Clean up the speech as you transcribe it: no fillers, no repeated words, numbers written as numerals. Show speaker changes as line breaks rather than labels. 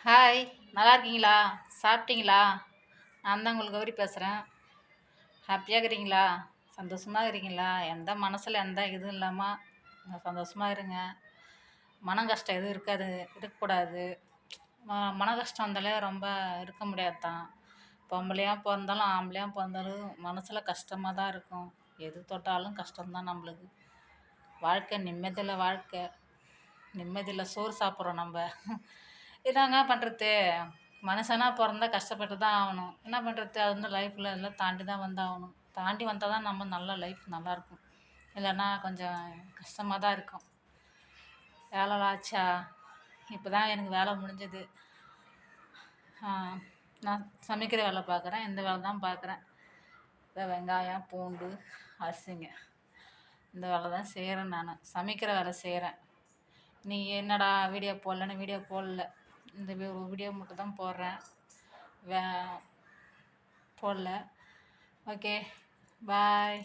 Hi, நல்லா இருக்கீங்களா? சாப்பிட்டீங்களா? நான் தான் உங்களுக்கு கௌரி பேசுகிறேன். ஹாப்பியாக இருக்கிறீங்களா? சந்தோஷமாக இருக்கிறீங்களா? எந்த மனசில் எந்த இதுவும் இல்லாமல் சந்தோஷமாக இருங்க. மன கஷ்டம் எதுவும் இருக்கக்கூடாது. மன கஷ்டம் வந்தாலே ரொம்ப இருக்க முடியாது தான். பொம்பளையாக பிறந்தாலும் ஆம்பளையாக பிறந்தாலும் மனசில் கஷ்டமாக தான் இருக்கும். எது தொட்டாலும் கஷ்டம்தான் நம்மளுக்கு. வாழ்க்கை நிம்மதியில் வாழ்க்கை. நிம்மதியில் சோறு சாப்பிட்றோம் நம்ம. என்னங்க பண்ணுறது? மனுஷனா பிறந்தா கஷ்டப்பட்டு தான் ஆகணும். என்ன பண்ணுறது? அது வந்து லைஃப்பில் எல்லாம் தாண்டி தான் வந்தாகணும். தாண்டி வந்தால் தான் நம்ம நல்ல லைஃப் நல்லாயிருக்கும். இல்லைன்னா கொஞ்சம் கஷ்டமாக தான் இருக்கும். வேலைலாம் ஆச்சா? இப்போ தான் எனக்கு வேலை முடிஞ்சது. நான் சமைக்கிற வேலை பார்க்குறேன். இந்த வேலை தான் பார்க்குறேன். இந்த வெங்காயம் பூண்டு அரிசிங்க, இந்த வேலை தான் செய்கிறேன். நான் சமைக்கிற வேலை செய்கிறேன். நீ என்னடா வீடியோ போடலன்னு வீடியோ போடல. இந்த வீடியோ மட்டும் தான் போடுறேன். வே போடல. ஓகே, பாய்.